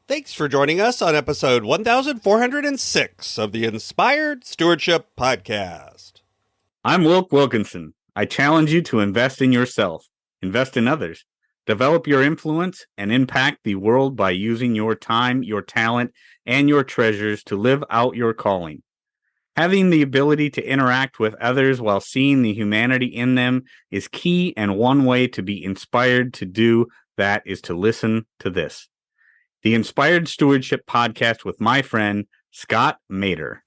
Thanks for joining us on episode 1406 of the Inspired Stewardship Podcast. I'm Wilk Wilkinson. I challenge you to invest in yourself, invest in others, develop your influence, and impact the world by using your time, your talent, and your treasures to live out your calling. Having the ability to interact with others while seeing the humanity in them is key, and one way to be inspired to do that is to listen to this. The Inspired Stewardship Podcast with my friend, Scott Mater.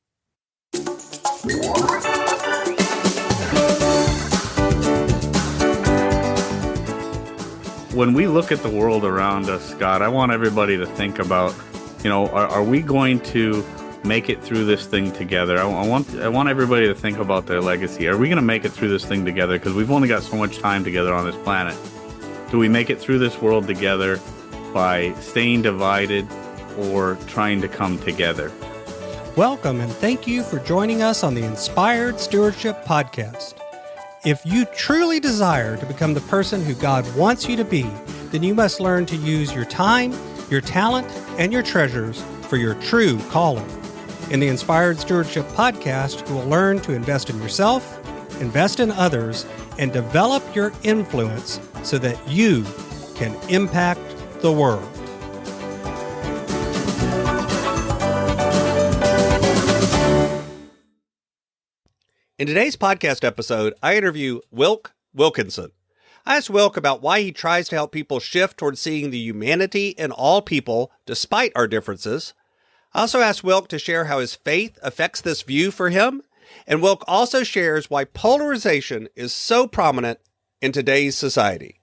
When we look at the world around us, Scott, I want everybody to think about, are we going to make it through this thing together? I want everybody to think about their legacy. Are we going to make it through this thing together? Because we've only got so much time together on this planet. Do we make it through this world together by staying divided or trying to come together? Welcome and thank you for joining us on the Inspired Stewardship Podcast. If you truly desire to become the person who God wants you to be, then you must learn to use your time, your talent, and your treasures for your true calling. In the Inspired Stewardship Podcast, you will learn to invest in yourself, invest in others, and develop your influence so that you can impact the world. In today's podcast episode, I interview Wilk Wilkinson. I asked Wilk about why he tries to help people shift towards seeing the humanity in all people despite our differences. I also asked Wilk to share how his faith affects this view for him, and Wilk also shares why polarization is so prominent in today's society.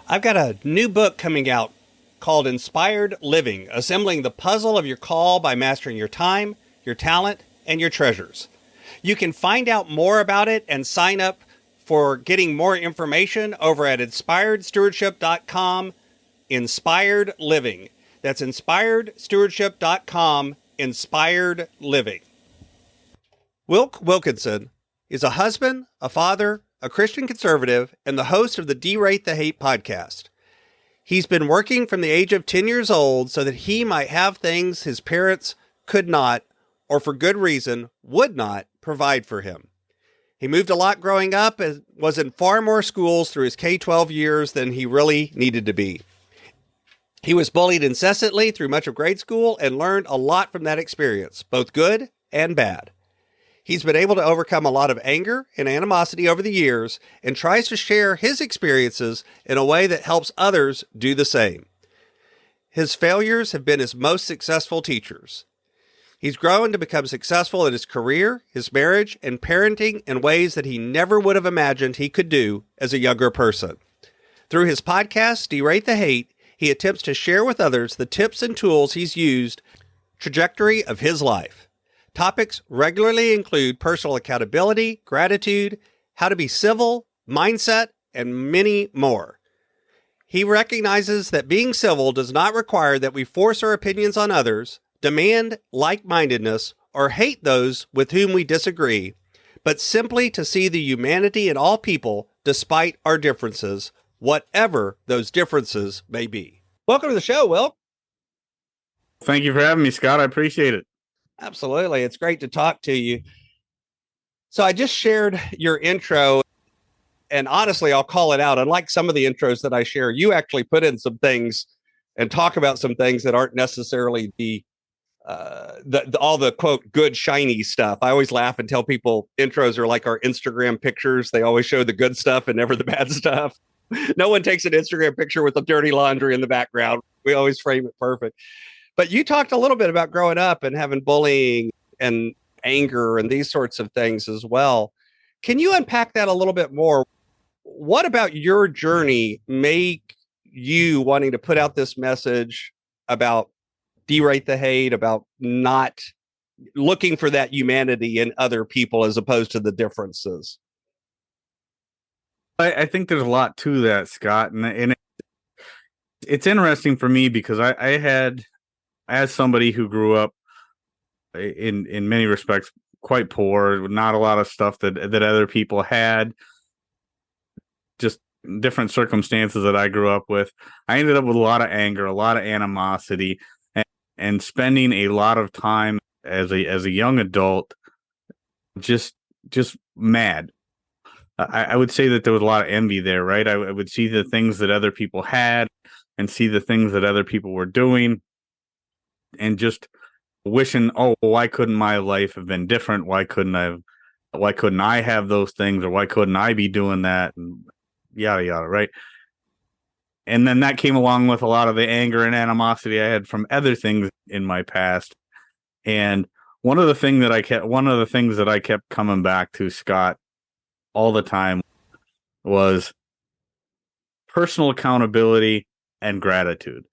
I've got a new book coming out called Inspired Living, Assembling the Puzzle of Your Call by Mastering Your Time, Your Talent, and Your Treasures. You can find out more about it and sign up for getting more information over at inspiredstewardship.com, Inspired Living. That's inspiredstewardship.com, Inspired Living. Wilk Wilkinson is a husband, a father, a Christian conservative, and the host of the Derate the Hate podcast. He's been working from the age of 10 years old so that he might have things his parents could not, or for good reason, would not provide for him. He moved a lot growing up and was in far more schools through his K-12 years than he really needed to be. He was bullied incessantly through much of grade school and learned a lot from that experience, both good and bad. He's been able to overcome a lot of anger and animosity over the years and tries to share his experiences in a way that helps others do the same. His failures have been his most successful teachers. He's grown to become successful in his career, his marriage, and parenting in ways that he never would have imagined he could do as a younger person. Through his podcast, Derate the Hate, he attempts to share with others the tips and tools he's used trajectory of his life. Topics regularly include personal accountability, gratitude, how to be civil, mindset, and many more. He recognizes that being civil does not require that we force our opinions on others, demand like-mindedness, or hate those with whom we disagree, but simply to see the humanity in all people despite our differences, whatever those differences may be. Welcome to the show, Wilk. Thank you for having me, Scott. I appreciate it. Absolutely. It's great to talk to you. So I just shared your intro, and honestly, I'll call it out. Unlike some of the intros that I share, you actually put in some things and talk about some things that aren't necessarily all the quote good shiny stuff. I always laugh and tell people intros are like our Instagram pictures. They always show the good stuff and never the bad stuff. No one takes an Instagram picture with the dirty laundry in the background. We always frame it perfect. But you talked a little bit about growing up and having bullying and anger and these sorts of things as well. Can you unpack that a little bit more? What about your journey make you wanting to put out this message about derate the hate, about not looking for that humanity in other people as opposed to the differences? I think there's a lot to that, Scott. And it's interesting for me because I had, as somebody who grew up in many respects quite poor, not a lot of stuff that other people had, just different circumstances that I grew up with, I ended up with a lot of anger, a lot of animosity. and spending a lot of time as a young adult just mad. I would say that there was a lot of envy there, right? I would see the things that other people had and see the things that other people were doing and just wishing, oh, why couldn't my life have been different? Why couldn't I have those things, or why couldn't I be doing that? And yada, yada, right? And then that came along with a lot of the anger and animosity I had from other things in my past. And one of the things that I kept coming back to, Scott, all the time was personal accountability and gratitude.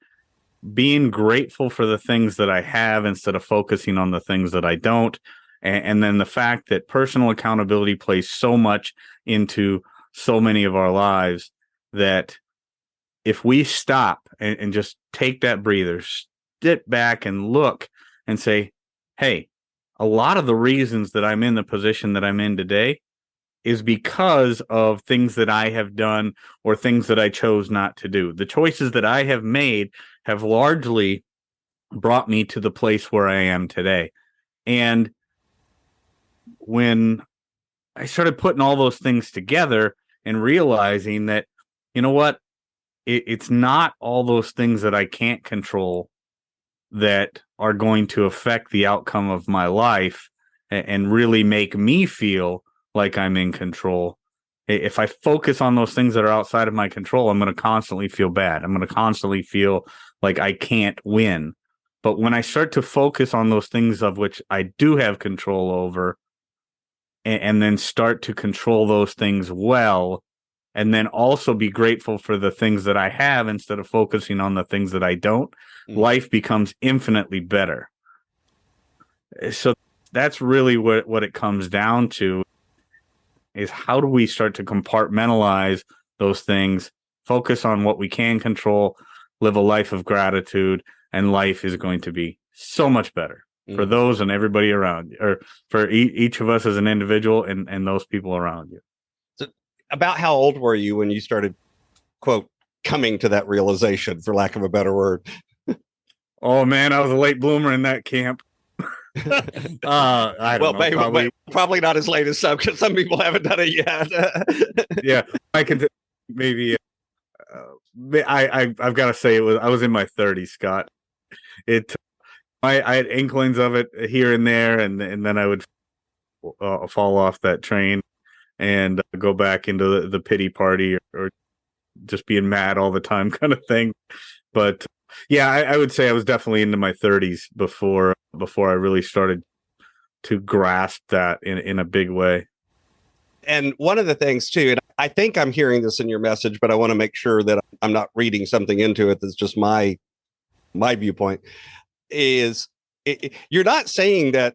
Being grateful for the things that I have instead of focusing on the things that I don't. And then the fact that personal accountability plays so much into so many of our lives that if we stop and just take that breather, sit back and look and say, hey, a lot of the reasons that I'm in the position that I'm in today is because of things that I have done or things that I chose not to do. The choices that I have made have largely brought me to the place where I am today. And when I started putting all those things together and realizing that, you know what, it's not all those things that I can't control that are going to affect the outcome of my life and really make me feel like I'm in control. If I focus on those things that are outside of my control, I'm going to constantly feel bad. I'm going to constantly feel like I can't win. But when I start to focus on those things of which I do have control over, and then start to control those things well, and then also be grateful for the things that I have instead of focusing on the things that I don't, life becomes infinitely better. So that's really what it comes down to, is how do we start to compartmentalize those things, focus on what we can control, live a life of gratitude, and life is going to be so much better for those and everybody around you, or for each of us as an individual and those people around you. So about how old were you when you started, quote, coming to that realization, for lack of a better word? Oh, man, I was a late bloomer in that camp. I don't know. Probably not as late as some, because some people haven't done it yet. Yeah, I can maybe. I've got to say I was in my 30s, Scott. I had inklings of it here and there, and then I would fall off that train and go back into the pity party or just being mad all the time kind of thing. But yeah, I would say I was definitely into my 30s before I really started to grasp that in a big way. And one of the things too, and I think I'm hearing this in your message, but I want to make sure that I'm not reading something into it that's just my viewpoint, is you're not saying that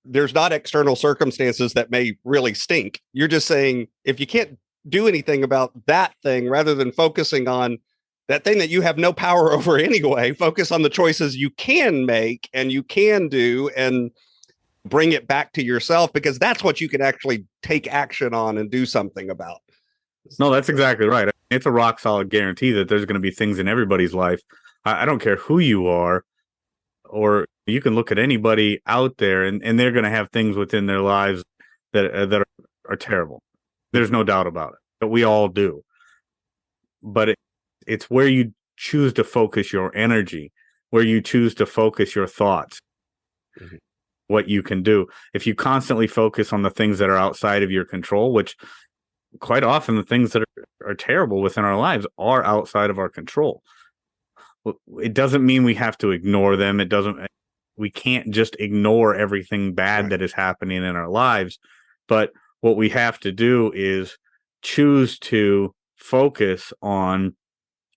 there's not external circumstances that may really stink. You're just saying if you can't do anything about that thing, rather than focusing on that thing that you have no power over anyway, focus on the choices you can make and you can do and bring it back to yourself, because that's what you can actually take action on and do something about. No, that's exactly right. It's a rock solid guarantee that there's going to be things in everybody's life. I don't care who you are, or you can look at anybody out there and they're going to have things within their lives that are terrible. There's no doubt about it, but we all do. But it's where you choose to focus your energy, where you choose to focus your thoughts, what you can do. If you constantly focus on the things that are outside of your control, which quite often the things that are terrible within our lives are outside of our control. It doesn't mean we have to ignore them. We can't just ignore everything bad that is happening in our lives. But what we have to do is choose to focus on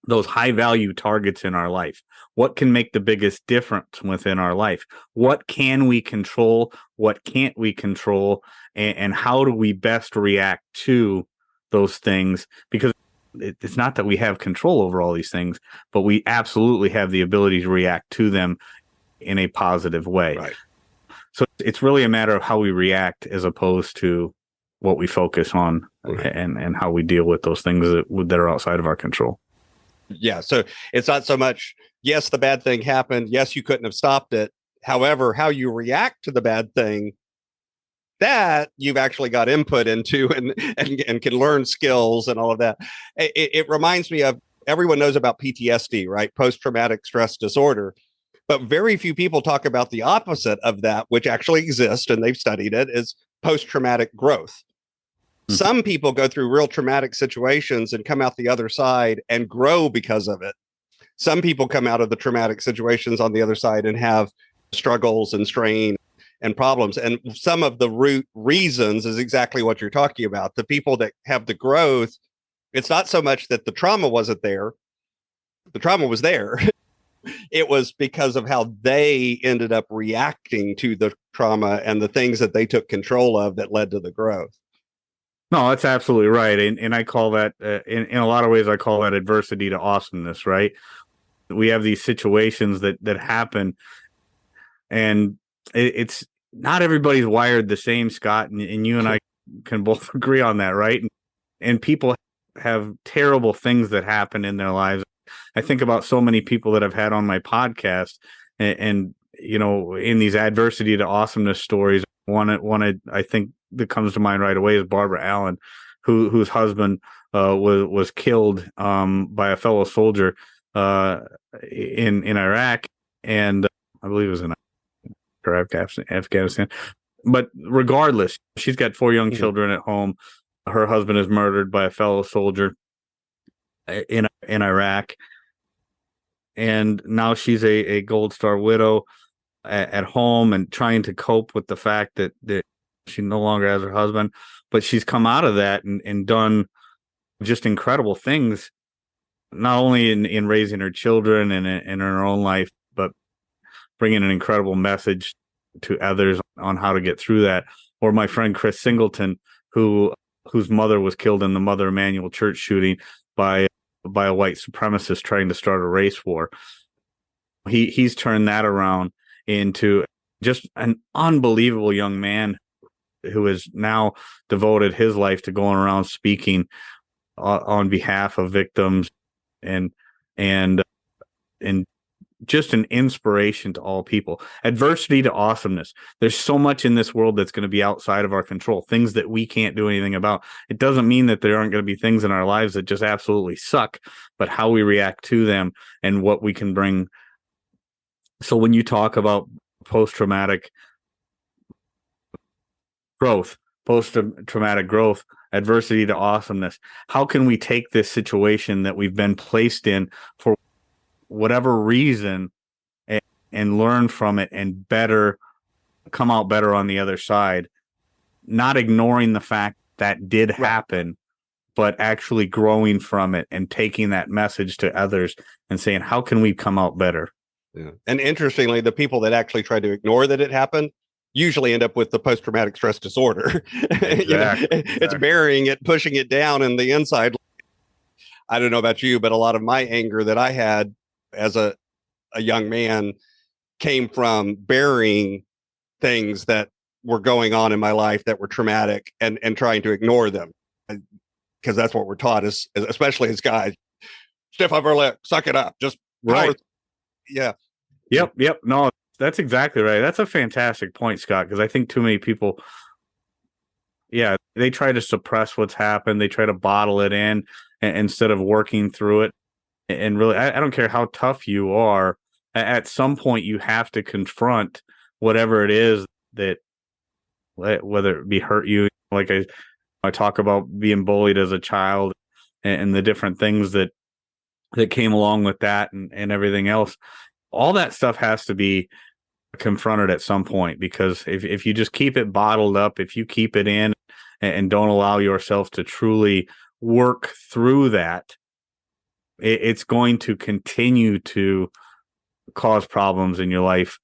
those high value targets in our life. What can make the biggest difference within our life? What can we control? What can't we control? And how do we best react to those things? Because it's not that we have control over all these things, but we absolutely have the ability to react to them in a positive way. Right. So it's really a matter of how we react as opposed to what we focus on and how we deal with those things that are outside of our control. Yeah. So it's not so much, yes, the bad thing happened. Yes, you couldn't have stopped it. However, how you react to the bad thing, that you've actually got input into and can learn skills and all of that. It reminds me of, everyone knows about PTSD, right? Post-traumatic stress disorder. But very few people talk about the opposite of that, which actually exists, and they've studied it, is post-traumatic growth. Some people go through real traumatic situations and come out the other side and grow because of it. Some people come out of the traumatic situations on the other side and have struggles and strain and problems. And some of the root reasons is exactly what you're talking about. The people that have the growth, it's not so much that the trauma wasn't there. The trauma was there. It was because of how they ended up reacting to the trauma and the things that they took control of that led to the growth. No, that's absolutely right. And I call that, in a lot of ways, I call that adversity to awesomeness, right? We have these situations that happen, and it's not everybody's wired the same, Scott, and you and I can both agree on that, right? And people have terrible things that happen in their lives. I think about so many people that I've had on my podcast, and you know, in these adversity to awesomeness stories, one I think that comes to mind right away is Barbara Allen, whose husband was killed by a fellow soldier in Iraq, and I believe it was in Afghanistan. But regardless, she's got 4 young children at home. Her husband is murdered by a fellow soldier in Iraq, and now she's a Gold Star widow at home and trying to cope with the fact that she no longer has her husband. But she's come out of that and done just incredible things, not only in raising her children and in her own life, but bringing an incredible message to others on how to get through that. Or my friend Chris Singleton, whose mother was killed in the Mother Emanuel Church shooting by a white supremacist trying to start a race war. He's turned that around into just an unbelievable young man who has now devoted his life to going around speaking on behalf of victims and just an inspiration to all people. Adversity to awesomeness. There's so much in this world that's going to be outside of our control, things that we can't do anything about. It doesn't mean that there aren't going to be things in our lives that just absolutely suck, but how we react to them and what we can bring. So when you talk about post-traumatic growth, adversity to awesomeness, how can we take this situation that we've been placed in for whatever reason and learn from it and come out better on the other side, not ignoring the fact that did happen, but actually growing from it and taking that message to others and saying, how can we come out better? Yeah. And interestingly, the people that actually try to ignore that it happened usually end up with the post-traumatic stress disorder. Exactly. It's burying it, pushing it down in the inside. I don't know about you, but a lot of my anger that I had as a young man came from burying things that were going on in my life that were traumatic and trying to ignore them, because that's what we're taught, especially as guys. Stiff upper lip, suck it up, just right. Yeah. Yep. No, that's exactly right. That's a fantastic point, Scott, because I think too many people, they try to suppress what's happened. They try to bottle it in instead of working through it. And really, I don't care how tough you are, at some point you have to confront whatever it is that, whether it be hurt you, like I talk about being bullied as a child and the different things that came along with that and everything else. All that stuff has to be confronted at some point, because if you just keep it bottled up, if you keep it in and don't allow yourself to truly work through that, it's going to continue to cause problems in your life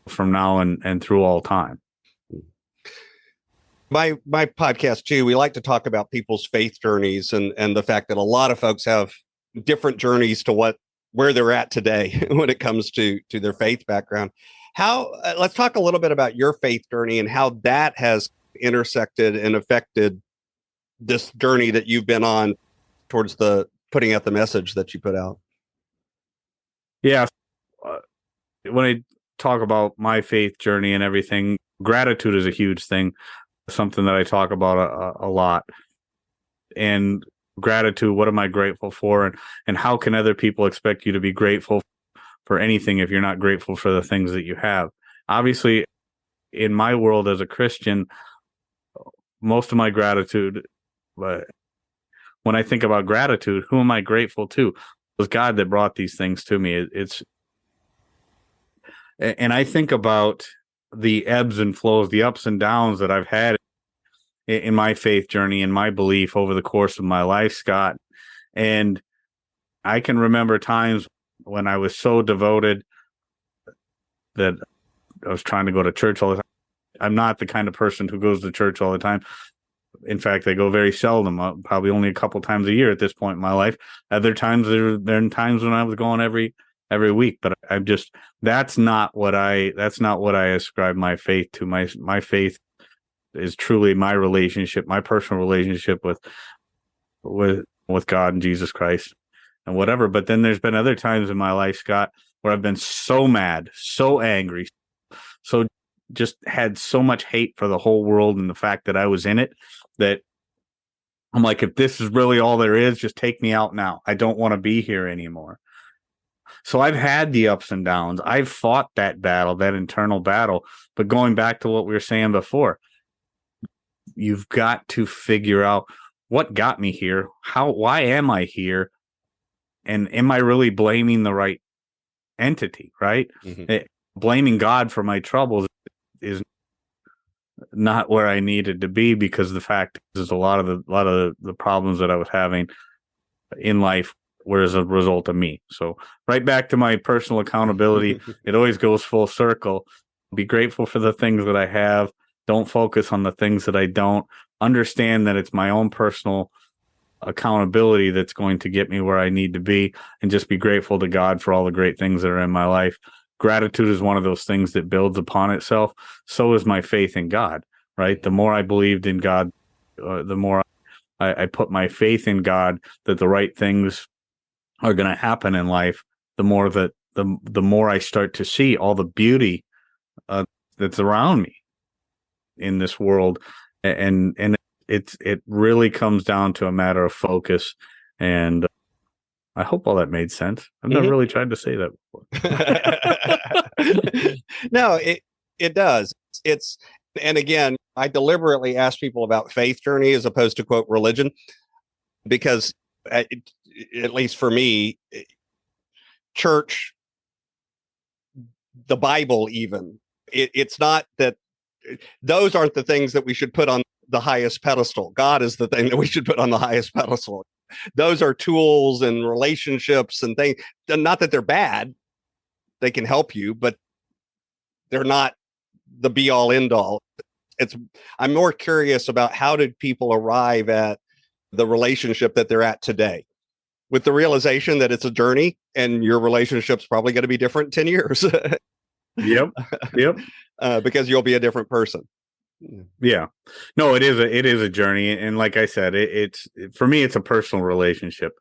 from now and through all time. My podcast too, we like to talk about people's faith journeys and the fact that a lot of folks have different journeys to where they're at today when it comes to their faith background. Let's talk a little bit about your faith journey and how that has intersected and affected this journey that you've been on towards the putting out the message that you put out. Yeah. when I talk about my faith journey and everything, gratitude is a huge thing, something that I talk about a lot. And gratitude, what am I grateful for? And how can other people expect you to be grateful for anything if you're not grateful for the things that you have? Obviously, in my world as a Christian, most of my gratitude, but when I think about gratitude, who am I grateful to? It was God that brought these things to me. And I think about the ebbs and flows, the ups and downs that I've had in my faith journey and my belief over the course of my life, Scott. And I can remember times when I was so devoted that I was trying to go to church all the time. I'm not the kind of person who goes to church all the time. In fact, I go very seldom, probably only a couple times a year at this point in my life. Other times, there are times when I was going every week, but I'm just, that's not what I ascribe my faith to. My faith is truly my relationship, my personal relationship with God and Jesus Christ and whatever. But then there's been other times in my life, Scott, where I've been so mad, so angry, so just had so much hate for the whole world and the fact that I was in it, that I'm like, if this is really all there is, just take me out now. I don't want to be here anymore. So I've had the ups and downs. I've fought that battle, that internal battle. But going back to what we were saying before, you've got to figure out what got me here. Why am I here? And am I really blaming the right entity, right? Mm-hmm. Blaming God for my troubles is not where I needed to be, because the fact is a lot of the problems that I was having in life were as a result of me. So right back to my personal accountability, it always goes full circle. Be grateful for the things that I have. Don't focus on the things that I don't. Understand that it's my own personal accountability that's going to get me where I need to be, and just be grateful to God for all the great things that are in my life. Gratitude is one of those things that builds upon itself. So is my faith in God, right? The more I believed in God, the more I put my faith in God that the right things are going to happen in life, the more that the more I start to see all the beauty that's around me in this world. And it really comes down to a matter of focus. And I hope all that made sense. I've never really tried to say that before. No, it does. And again, I deliberately ask people about faith journey as opposed to quote religion, because at least for me, church, the Bible, even it's not that those aren't the things that we should put on the highest pedestal. God is the thing that we should put on the highest pedestal. Those are tools and relationships and things. Not that they're bad. They can help you, but they're not the be all end all. I'm more curious about how did people arrive at the relationship that they're at today, with the realization that it's a journey and your relationship's probably going to be different in 10 years. Yep. Because you'll be a different person. Yeah, no, it is a journey. And like I said, it's for me, it's a personal relationship.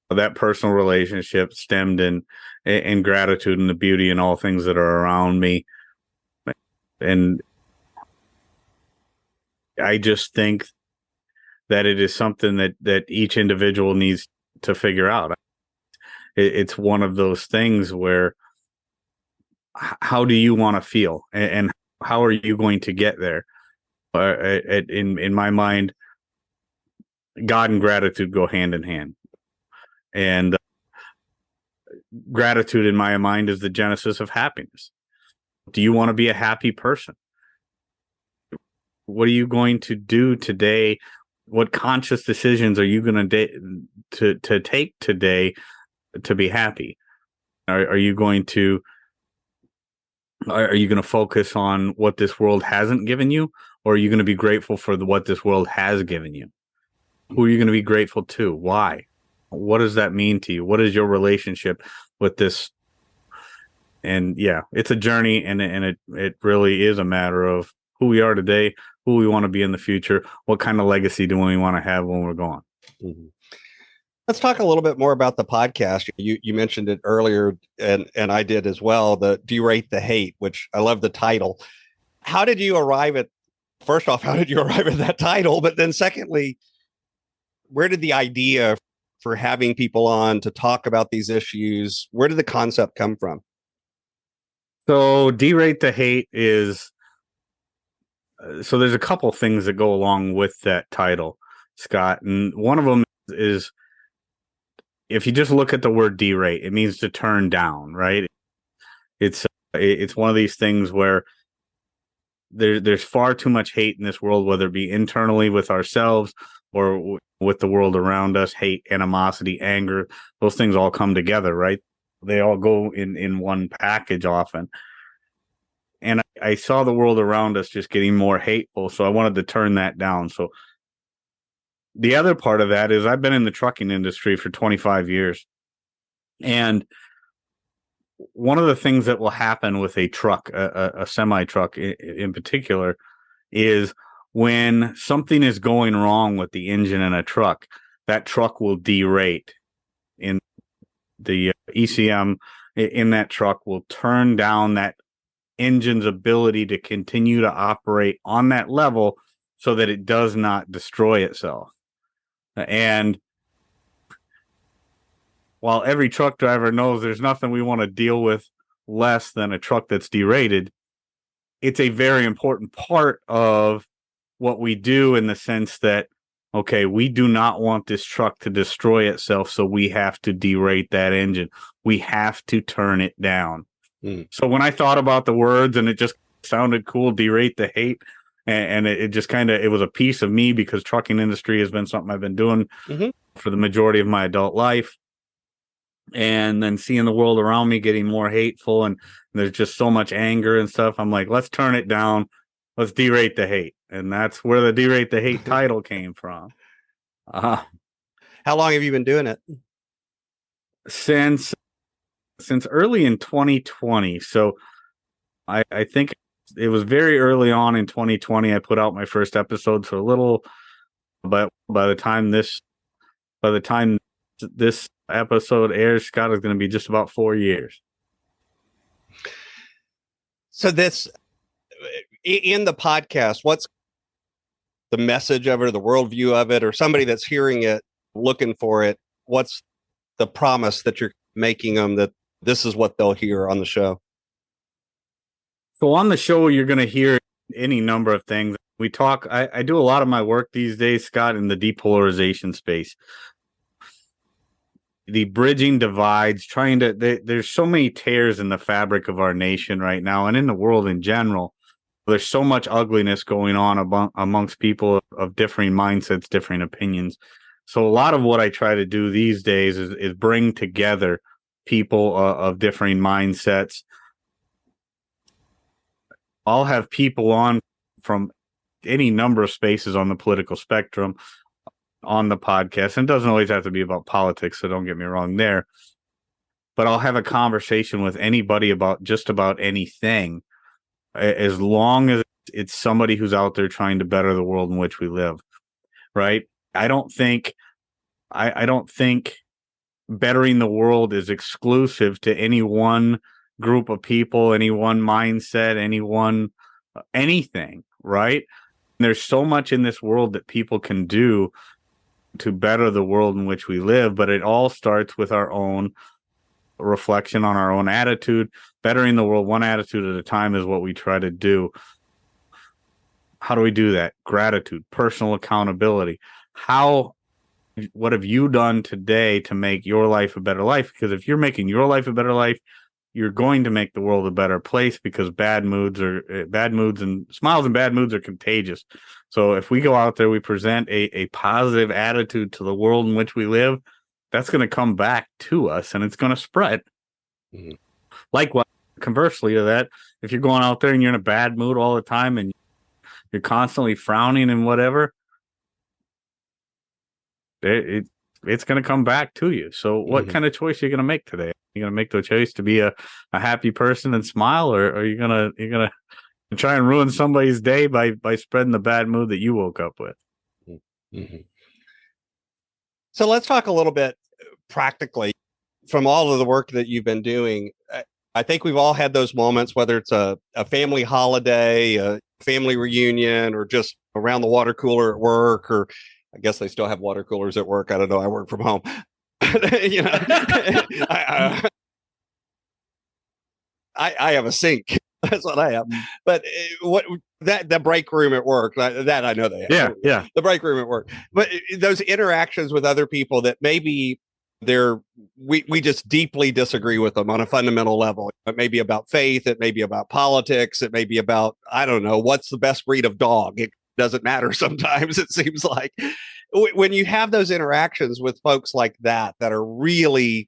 That personal relationship stemmed in gratitude and the beauty and all things that are around me. And I just think that it is something that each individual needs to figure out. It's one of those things where, how do you want to feel, and how are you going to get there? In my mind, God and gratitude go hand in hand, and gratitude in my mind is the genesis of happiness. Do you want to be a happy person? What are you going to do today? What conscious decisions are you going to take today to be happy? Are you going to focus on what this world hasn't given you, or are you going to be grateful for what this world has given you? Who are you going to be grateful to? Why? What does that mean to you? What is your relationship with this? And yeah, it's a journey, and it really is a matter of who we are today, who we want to be in the future, what kind of legacy do we want to have when we're gone. Mm-hmm. Let's talk a little bit more about the podcast. You mentioned it earlier, and I did as well. The Derate the Hate, which I love the title. How did you arrive at? First off, how did you arrive at that title? But then, secondly, where did the idea for having people on to talk about these issues? Where did the concept come from? So, Derate the Hate is so there's a couple things that go along with that title, Scott, and one of them is if you just look at the word derate, it means to turn down, right? It's one of these things where there's far too much hate in this world, whether it be internally with ourselves or with the world around us. Hate, animosity, anger, those things all come together, right? They all go in one package often. And I saw the world around us just getting more hateful, so I wanted to turn that down. So the other part of that is I've been in the trucking industry for 25 years. And one of the things that will happen with a truck, a semi-truck in particular, is when something is going wrong with the engine in a truck, that truck will derate. In the ECM in that truck will turn down that engine's ability to continue to operate on that level so that it does not destroy itself. And while every truck driver knows there's nothing we want to deal with less than a truck that's derated, it's a very important part of what we do in the sense that, okay, we do not want this truck to destroy itself, so we have to derate that engine. We have to turn it down. So when I thought about the words and it just sounded cool, Derate the Hate, and it just kind of, it was a piece of me because trucking industry has been something I've been doing for the majority of my adult life. And then seeing the world around me getting more hateful and there's just so much anger and stuff. I'm like, let's turn it down. Let's derate the hate. And that's where the Derate the Hate title came from. How long have you been doing it? Since early in 2020. So I think it was very early on in 2020. I put out my first episode. So a little, but by the time this episode airs, Scott, is going to be just about 4 years. So this, in the podcast, what's the message of it or the worldview of it, or somebody that's hearing it, looking for it? What's the promise that you're making them that this is what they'll hear on the show? So on the show, you're going to hear any number of things. We talk, I do a lot of my work these days, Scott, in the depolarization space. The bridging divides, there's so many tears in the fabric of our nation right now and in the world in general. There's so much ugliness going on amongst people of differing mindsets, differing opinions. So a lot of what I try to do these days is bring together people of differing mindsets. I'll have people on from any number of spaces on the political spectrum on the podcast. And it doesn't always have to be about politics, so don't get me wrong there. But I'll have a conversation with anybody about just about anything, as long as it's somebody who's out there trying to better the world in which we live, right? I don't think bettering the world is exclusive to any one group of people, any one mindset, anything, right? There's so much in this world that people can do to better the world in which we live, but it all starts with our own reflection on our own attitude. Bettering the world one attitude at a time is what we try to do. How do we do that? Gratitude, personal accountability. What have you done today to make your life a better life? Because if you're making your life a better life, you're going to make the world a better place, because bad moods and smiles and bad moods are contagious. So if we go out there, we present a positive attitude to the world in which we live, that's going to come back to us and it's going to spread. Mm-hmm. Likewise, conversely to that, if you're going out there and you're in a bad mood all the time and you're constantly frowning and whatever, it's going to come back to you. So what kind of choice are you going to make today? You're going to make the choice to be a happy person and smile, or are you going to try and ruin somebody's day by spreading the bad mood that you woke up with? Mm-hmm. So let's talk a little bit practically from all of the work that you've been doing. I think we've all had those moments, whether it's a family holiday, a family reunion, or just around the water cooler at work, or I guess they still have water coolers at work. I don't know. I work from home. you know, I have a sink. That's what I have. But what that the break room at work, that I know they have. Yeah. The break room at work. But those interactions with other people that maybe we just deeply disagree with them on a fundamental level. It may be about faith, it may be about politics, it may be about, I don't know, what's the best breed of dog. It doesn't matter sometimes, it seems like. When you have those interactions with folks like that are really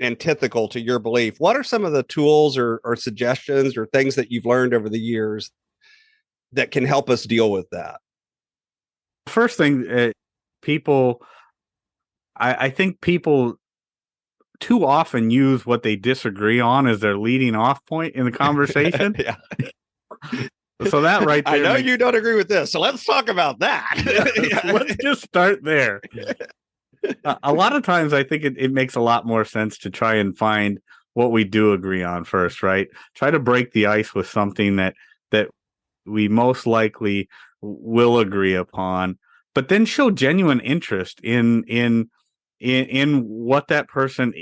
antithetical to your belief, what are some of the tools or suggestions or things that you've learned over the years that can help us deal with that? First thing, I think people too often use what they disagree on as their leading off point in the conversation. Yeah. So that right there. I know you don't agree with this, so let's talk about that. Let's just start there. A lot of times I think it makes a lot more sense to try and find what we do agree on first, right? Try to break the ice with something that we most likely will agree upon, but then show genuine interest in what that person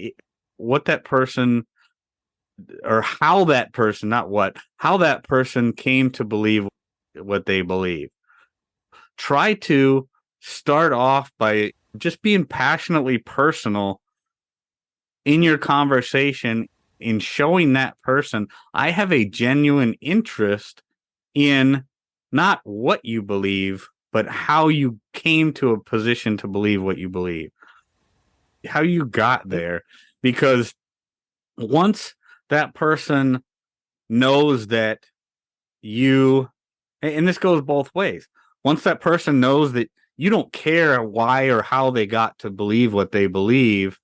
or how that person came to believe what they believe. Try to start off by just being passionately personal in your conversation, in showing that person, I have a genuine interest in not what you believe, but how you came to a position to believe what you believe, how you got there. Because once that person knows that you, and this goes both ways, once that person knows that you don't care why or how they got to believe what they believe,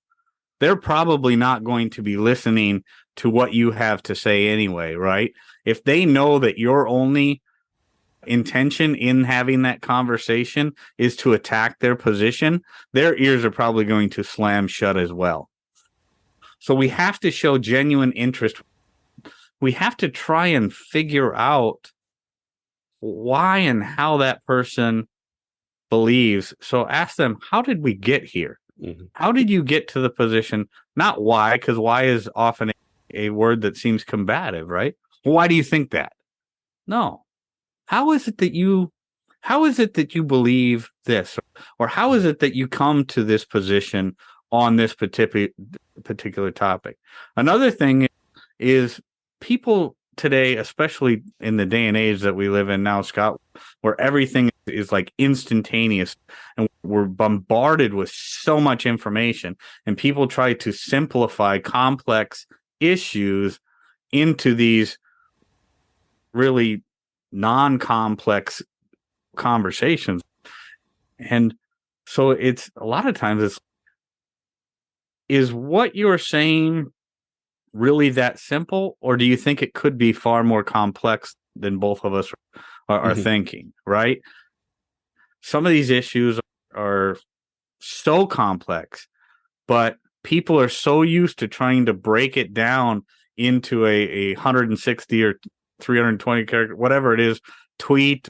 they're probably not going to be listening to what you have to say anyway, right? If they know that your only intention in having that conversation is to attack their position, their ears are probably going to slam shut as well. So we have to show genuine interest. We have to try and figure out why and how that person believes. So ask them, how did we get here? Mm-hmm. How did you get to the position? Not why, because why is often a word that seems combative, right? Why do you think that? No. How is it that you believe this? Or how is it that you come to this position on this particular topic? Another thing is people today, especially in the day and age that we live in now, Scott, where everything is like instantaneous and we're bombarded with so much information, and people try to simplify complex issues into these really non-complex conversations. And so it's a lot of times is what you're saying really that simple, or do you think it could be far more complex than both of us are thinking, right? Some of these issues are so complex, but people are so used to trying to break it down into a 160 or 320 character, whatever it is, tweet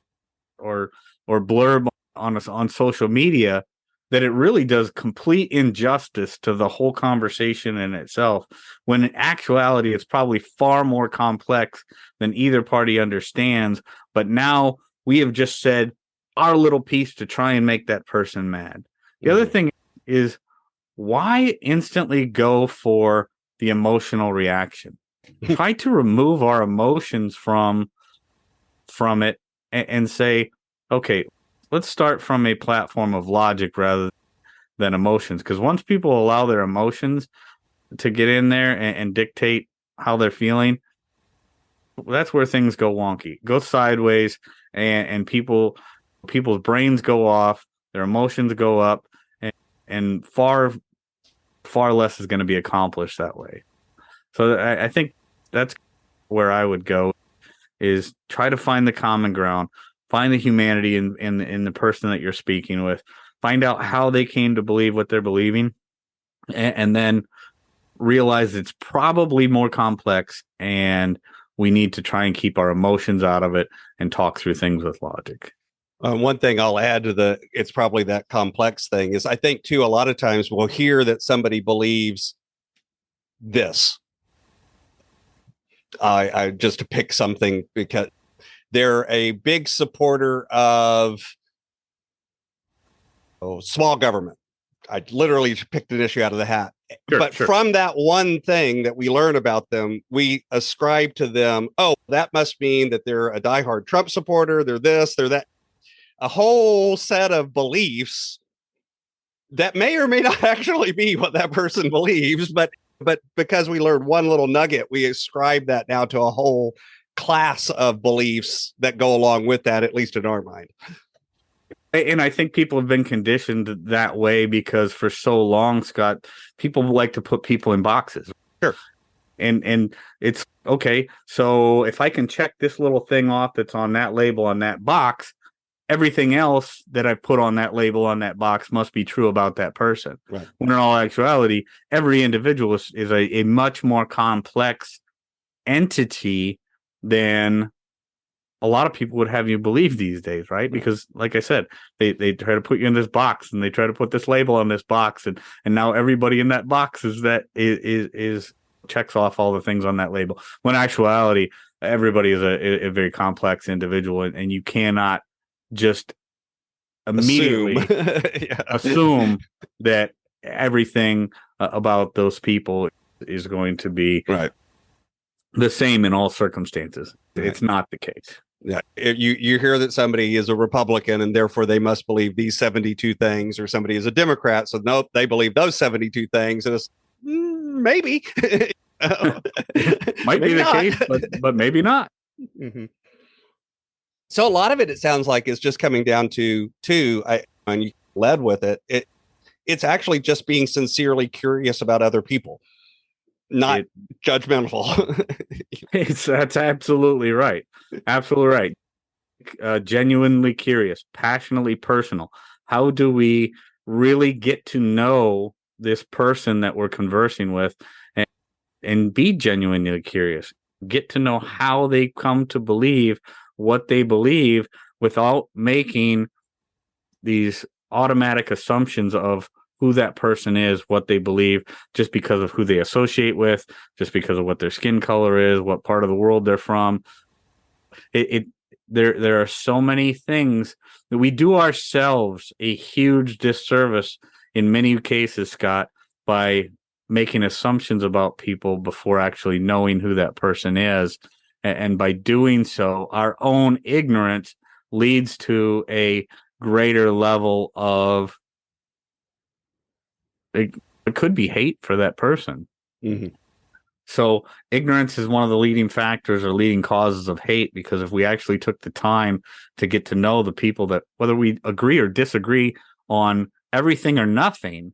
or blurb on social media, that it really does complete injustice to the whole conversation in itself, when in actuality it's probably far more complex than either party understands. But now we have just said our little piece to try and make that person mad. The other thing is, why instantly go for the emotional reaction? Try to remove our emotions from it and say, okay, let's start from a platform of logic rather than emotions. Because once people allow their emotions to get in there and dictate how they're feeling, that's where things go wonky, go sideways, and people's brains go off, their emotions go up, and far less is going to be accomplished that way. So I think that's where I would go, is try to find the common ground, find the humanity in the person that you're speaking with, find out how they came to believe what they're believing, and then realize it's probably more complex, and we need to try and keep our emotions out of it and talk through things with logic. One thing I'll add to it's probably that complex thing is I think too, a lot of times we'll hear that somebody believes this. I just to pick something because they're a big supporter of small government. I literally just picked an issue out of the hat. But from that one thing that we learn about them, we ascribe to them, oh, that must mean that they're a diehard Trump supporter. They're this, they're that. A whole set of beliefs that may or may not actually be what that person believes, but because we learned one little nugget, we ascribe that now to a whole class of beliefs that go along with that, at least in our mind. And I think people have been conditioned that way because for so long, Scott, people like to put people in boxes. Sure. And it's okay. So if I can check this little thing off that's on that label on that box, everything else that I put on that label on that box must be true about that person. Right. When in all actuality, every individual is a much more complex entity than a lot of people would have you believe these days, right? Because like I said, they try to put you in this box and they try to put this label on this box, and now everybody in that box is checks off all the things on that label. When in actuality, everybody is a very complex individual, and you cannot just immediately assume that everything about those people is going to be the same in all circumstances. Right. It's not the case. Yeah, if you hear that somebody is a Republican and therefore they must believe these 72 things, or somebody is a Democrat, so nope, they believe those 72 things, and it's maybe might be the case, but maybe not. Mm-hmm. So a lot of it sounds like is just coming down to and you led with it. It's actually just being sincerely curious about other people, not judgmental. That's absolutely right. Absolutely right. Genuinely curious, passionately personal. How do we really get to know this person that we're conversing with and be genuinely curious? Get to know how they come to believe what they believe without making these automatic assumptions of who that person is, what they believe, just because of who they associate with, just because of what their skin color is, what part of the world they're from. There are so many things that we do ourselves a huge disservice in many cases, Scott, by making assumptions about people before actually knowing who that person is. And by doing so, our own ignorance leads to a greater level of, it could be hate for that person. Mm-hmm. So ignorance is one of the leading factors or leading causes of hate, because if we actually took the time to get to know the people that, whether we agree or disagree on everything or nothing,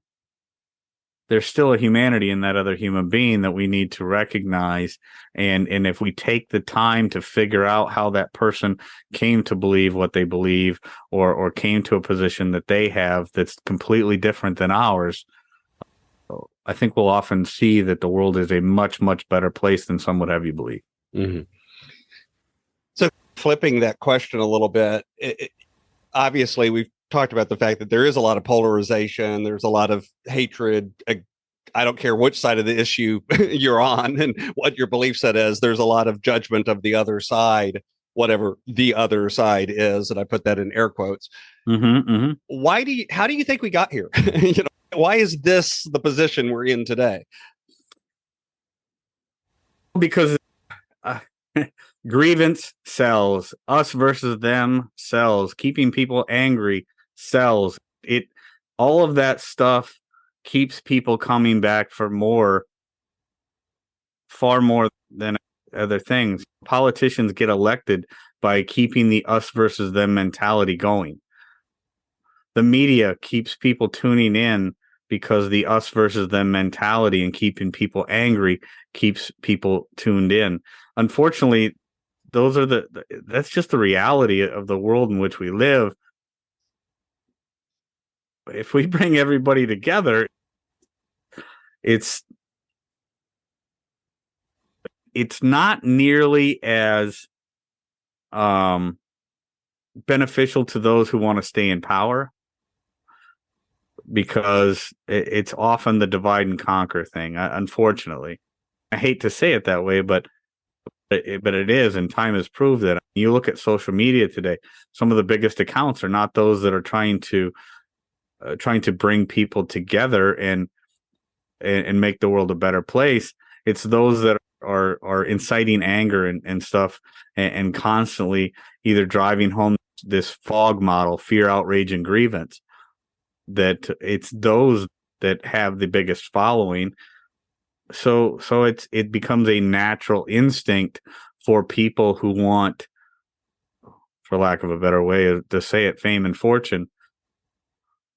there's still a humanity in that other human being that we need to recognize. And if we take the time to figure out how that person came to believe what they believe, or came to a position that they have that's completely different than ours, I think we'll often see that the world is a much, much better place than some would have you believe. Mm-hmm. So flipping that question a little bit, obviously we've talked about the fact that there is a lot of polarization. There's a lot of hatred. I don't care which side of the issue you're on and what your belief set is. There's a lot of judgment of the other side, whatever the other side is. And I put that in air quotes. Mm-hmm, mm-hmm. How do you think we got here? Why is this the position we're in today? Because grievance sells. Us versus them sells. Keeping people angry sells. All of that stuff keeps people coming back for more, far more than other things. Politicians get elected by keeping the us versus them mentality going. The media keeps people tuning in because the us versus them mentality and keeping people angry keeps people tuned in. Unfortunately, that's just the reality of the world in which we live. if we bring everybody together, it's not nearly as beneficial to those who want to stay in power, because it's often the divide and conquer thing. Unfortunately, I hate to say it that way, but it is, and time has proved that. You look at social media today; some of the biggest accounts are not those that are trying to bring people together and make the world a better place. It's those that are inciting anger and stuff, and constantly either driving home this fog model, fear, outrage, and grievance. That it's those that have the biggest following. So it becomes a natural instinct for people who want, for lack of a better way to say it, fame and fortune,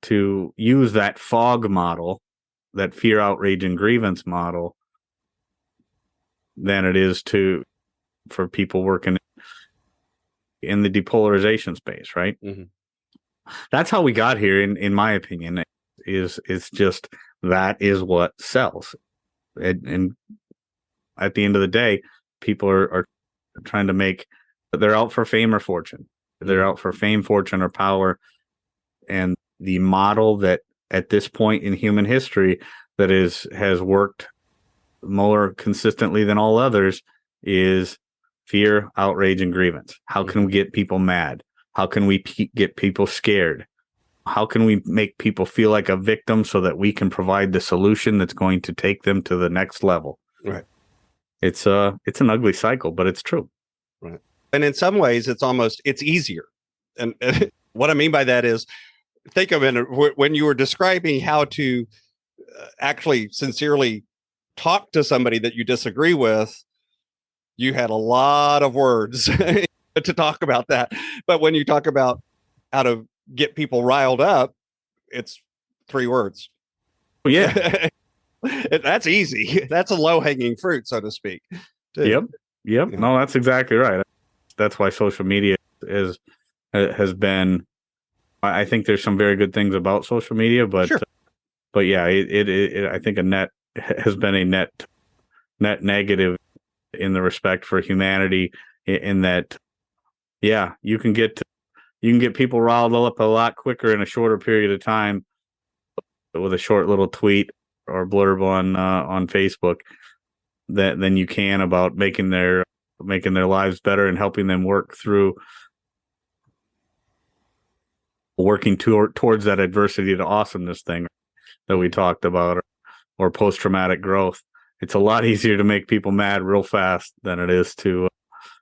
to use that fog model, that fear, outrage, and grievance model, than it is for people working in the depolarization space, right? Mm-hmm. That's how we got here, in my opinion. Is just that is what sells, and at the end of the day, people are trying to make. They're out for fame or fortune. They're out for fame, fortune, or power, and the model that at this point in human history that has worked more consistently than all others is fear, outrage, and grievance. How can we get people mad? How can we get people scared? How can we make people feel like a victim so that we can provide the solution that's going to take them to the next level? Right. It's an ugly cycle, but it's true. Right. And in some ways, it's easier. And what I mean by that is, think of it when you were describing how to actually sincerely talk to somebody that you disagree with, you had a lot of words to talk about that. But when you talk about how to get people riled up, it's 3 words. Well, yeah. That's easy. That's a low-hanging fruit, so to speak. Too. Yep. Yeah. No, that's exactly right. That's why social media has been. I think there's some very good things about social media, but sure. But yeah, it I think has been a net negative in the respect for humanity. In that, yeah, you can get people riled up a lot quicker in a shorter period of time with a short little tweet or blurb on Facebook than you can about making their lives better and helping them work through working towards that adversity to awesomeness thing that we talked about, or post-traumatic growth. It's a lot easier to make people mad real fast than it is to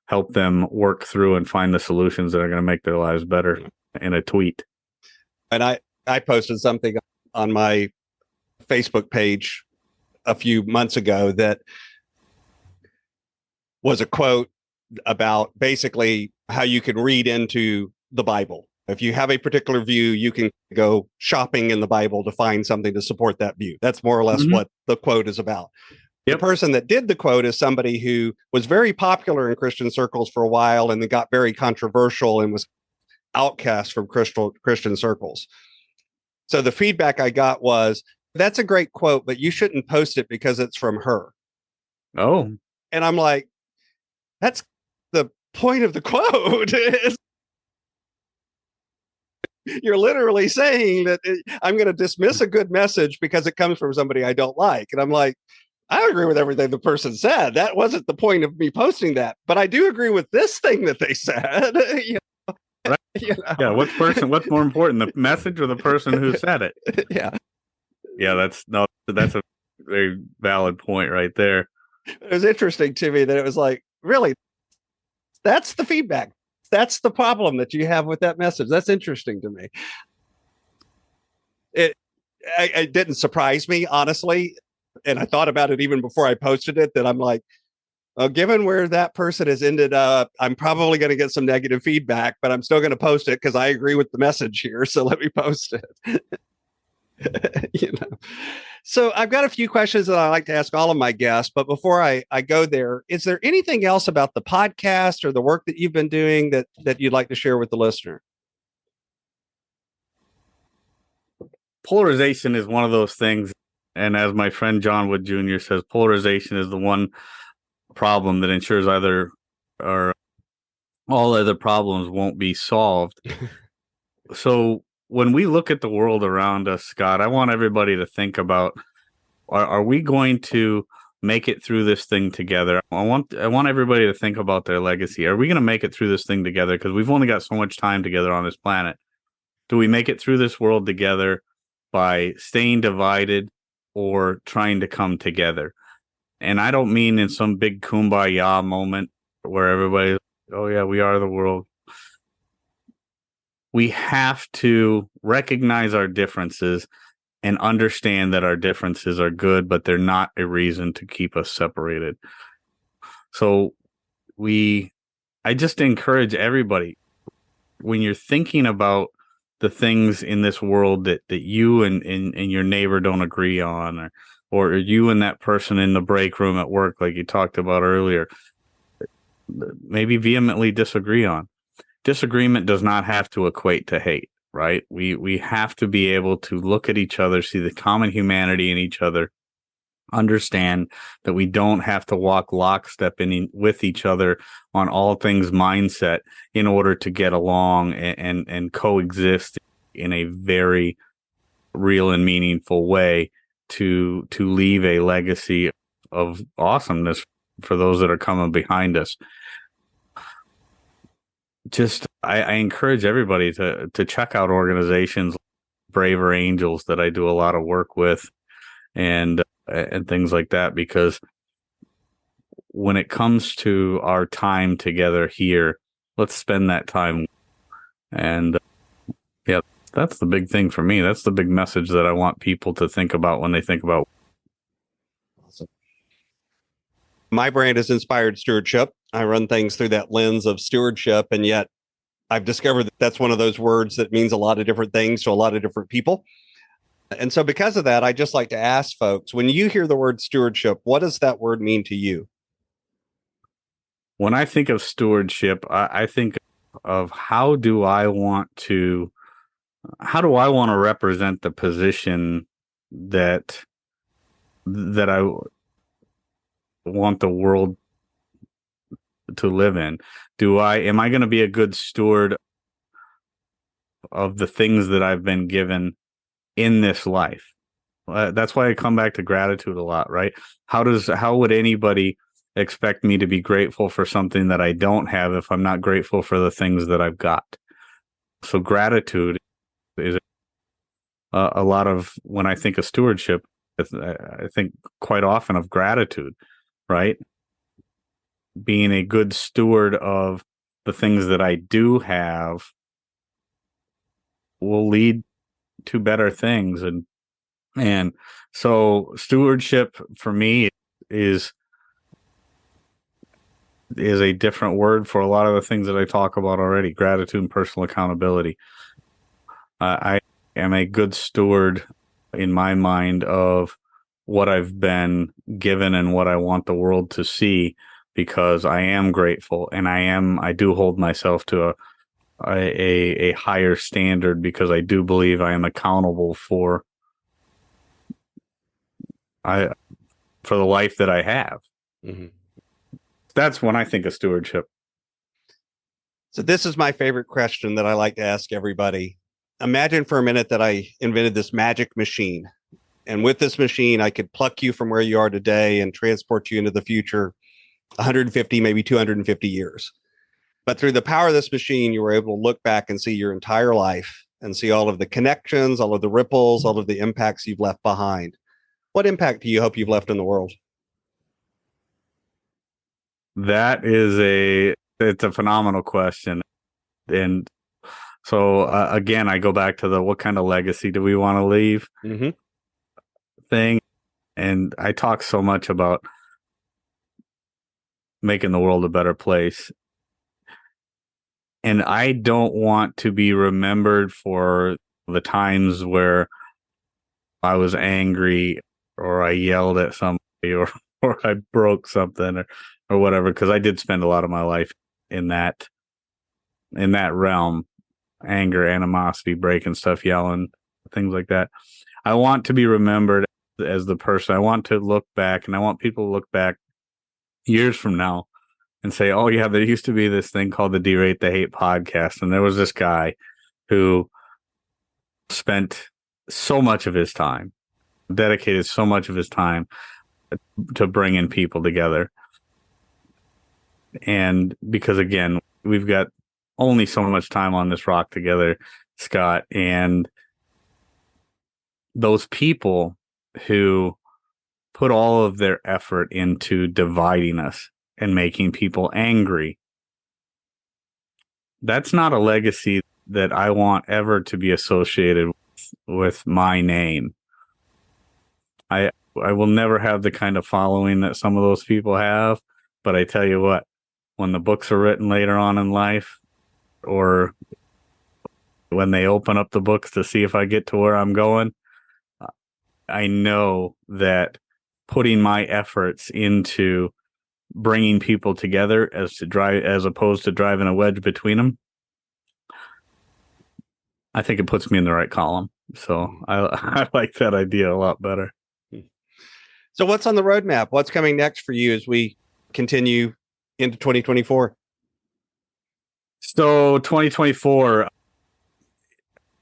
help them work through and find the solutions that are going to make their lives better in a tweet. And I posted something on my Facebook page a few months ago that was a quote about basically how you can read into the Bible. If you have a particular view, you can go shopping in the Bible to find something to support that view. That's more or less what the quote is about. Yep. The person that did the quote is somebody who was very popular in Christian circles for a while and then got very controversial and was outcast from Christian circles. So the feedback I got was, that's a great quote, but you shouldn't post it because it's from her. Oh. And I'm like, that's the point of the quote. You're literally saying that I'm going to dismiss a good message because it comes from somebody I don't like. And I'm like, I agree with everything the person said. That wasn't the point of me posting that. But I do agree with this thing that they said. You know? Right. You know? Yeah. What's more important, the message or the person who said it? Yeah. Yeah. That's a very valid point right there. It was interesting to me that it was like, really, that's the feedback. That's the problem that you have with that message. That's interesting to me. It didn't surprise me, honestly. And I thought about it even before I posted it, that I'm like, given where that person has ended up, I'm probably going to get some negative feedback, but I'm still going to post it because I agree with the message here. So let me post it. You know. So I've got a few questions that I like to ask all of my guests, but before I go there, is there anything else about the podcast or the work that you've been doing that you'd like to share with the listener? polarization is one of those things. And as my friend John Wood Jr. says, polarization is the one problem that ensures either or all other problems won't be solved. So when we look at the world around us, Scott, I want everybody to think about, are we going to make it through this thing together? I want everybody to think about their legacy. Are we going to make it through this thing together? Because we've only got so much time together on this planet. Do we make it through this world together by staying divided or trying to come together? And I don't mean in some big kumbaya moment where everybody's, oh yeah, we are the world. We have to recognize our differences and understand that our differences are good, but they're not a reason to keep us separated. So I just encourage everybody, when you're thinking about the things in this world that you and your neighbor don't agree on, or you and that person in the break room at work, like you talked about earlier, maybe vehemently disagree on. Disagreement does not have to equate to hate, right? We have to be able to look at each other, see the common humanity in each other, understand that we don't have to walk lockstep with each other on all things mindset in order to get along and coexist in a very real and meaningful way to leave a legacy of awesomeness for those that are coming behind us. Just I encourage everybody to check out organizations like Braver Angels that I do a lot of work with and things like that, because when it comes to our time together here, let's spend that time. And yeah, that's the big thing for me. That's the big message that I want people to think about when they think about. Awesome. My brand is Inspired Stewardship. I run things through that lens of stewardship, and yet I've discovered that that's one of those words that means a lot of different things to a lot of different people. And so because of that, I just like to ask folks, when you hear the word stewardship, what does that word mean to you? When I think of stewardship, I think of how do I want to represent the position that I want the world to live in. Am I going to be a good steward of the things that I've been given in this life? That's why I come back to gratitude a lot, right? How would anybody expect me to be grateful for something that I don't have if I'm not grateful for the things that I've got? So gratitude is a lot of, when I think of stewardship, I think quite often of gratitude, right? Being a good steward of the things that I do have will lead to better things. And so stewardship for me is a different word for a lot of the things that I talk about already: gratitude and personal accountability. I am a good steward in my mind of what I've been given and what I want the world to see, because I am grateful, and I do hold myself to a higher standard, because I do believe I am accountable for the life that I have. Mm-hmm. That's when I think of stewardship. So this is my favorite question that I like to ask everybody. Imagine for a minute that I invented this magic machine. And with this machine, I could pluck you from where you are today and transport you into the future 150, maybe 250 years. But through the power of this machine, you were able to look back and see your entire life and see all of the connections, all of the ripples, all of the impacts you've left behind. What impact do you hope you've left in the world? That is it's a phenomenal question. And so again, I go back to what kind of legacy do we want to leave thing. And I talk so much about making the world a better place. And I don't want to be remembered for the times where I was angry, or I yelled at somebody, or I broke something, or whatever, because I did spend a lot of my life in that realm: anger, animosity, breaking stuff, yelling, things like that. I want to be remembered as the person. I want to look back, and I want people to look back years from now and say, oh yeah, there used to be this thing called the Derate the Hate podcast, and there was this guy who spent so much of his time, dedicated so much of his time to bringing people together. And because, again, we've got only so much time on this rock together, Scott, and those people who put all of their effort into dividing us and making people angry, that's not a legacy that I want ever to be associated with my name. I will never have the kind of following that some of those people have, but I tell you what, when the books are written later on in life, or when they open up the books to see if I get to where I'm going, I know that putting my efforts into bringing people together as opposed to driving a wedge between them, I think it puts me in the right column. So I like that idea a lot better. So what's on the roadmap? What's coming next for you as we continue into 2024? So 2024,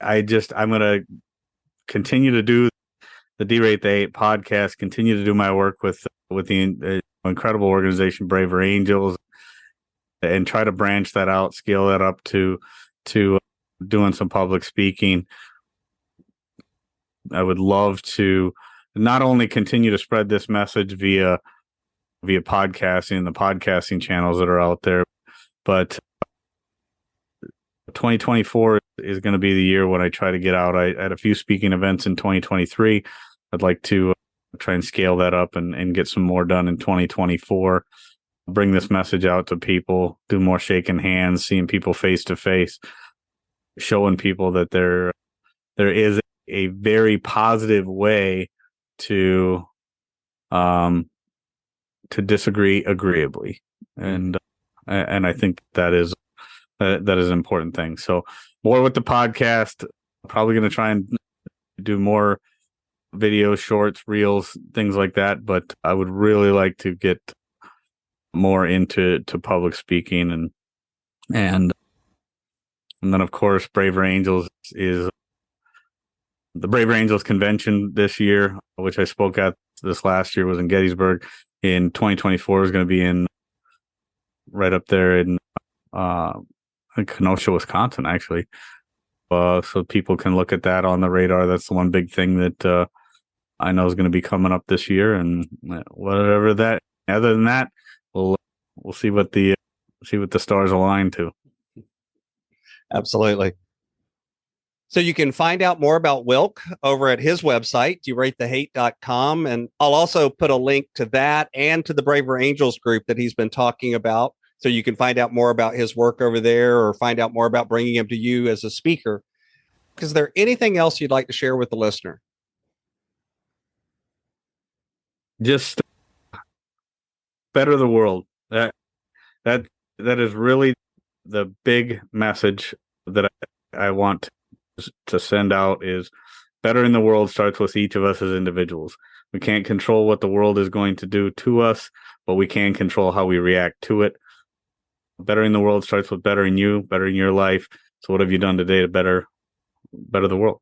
I'm going to continue to do the Derate the Hate podcast, continue to do my work with the incredible organization Braver Angels, and try to branch that out, scale that up to doing some public speaking. I would love to not only continue to spread this message via podcasting, the podcasting channels that are out there, but 2024 is going to be the year when I try to get out. I had a few speaking events in 2023. I'd like to try and scale that up and get some more done in 2024. Bring this message out to people, do more shaking hands, seeing people face to face, showing people that there is a very positive way to disagree agreeably, and I think that is an important thing. So more with the podcast. Probably going to try and do more videos, shorts, reels, things like that. But I would really like to get more into public speaking, and then of course Braver Angels is the Braver Angels convention this year, which I spoke at this last year, was in Gettysburg. In 2024 is going to be in right up there in Kenosha, Wisconsin, actually. So people can look at that on the radar. That's the one big thing that I know is going to be coming up this year. And whatever that, other than that, we'll see what the stars align to. Absolutely. So you can find out more about Wilk over at his website, deratethehate.com. And I'll also put a link to that and to the Braver Angels group that he's been talking about. So you can find out more about his work over there, or find out more about bringing him to you as a speaker. Is there anything else you'd like to share with the listener? Just better the world. That is really the big message that I want to send out, is bettering the world starts with each of us as individuals. We can't control what the world is going to do to us, but we can control how we react to it. Bettering the world starts with bettering you, bettering your life. So what have you done today to better the world?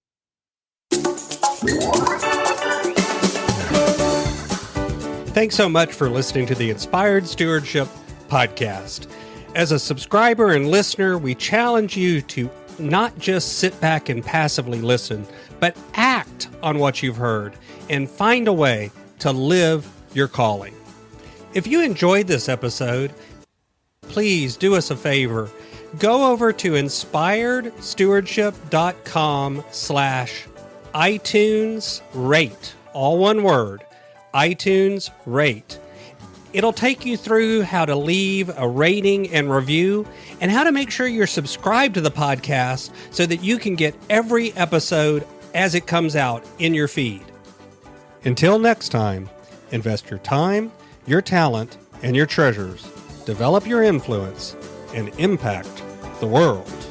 Thanks so much for listening to the Inspired Stewardship podcast. As a subscriber and listener, we challenge you to not just sit back and passively listen, but act on what you've heard and find a way to live your calling. If you enjoyed this episode, please do us a favor. Go over to inspiredstewardship.com/iTunes rate, all one word, iTunes rate. It'll take you through how to leave a rating and review, and how to make sure you're subscribed to the podcast so that you can get every episode as it comes out in your feed. Until next time, invest your time, your talent, and your treasures. Develop your influence and impact the world.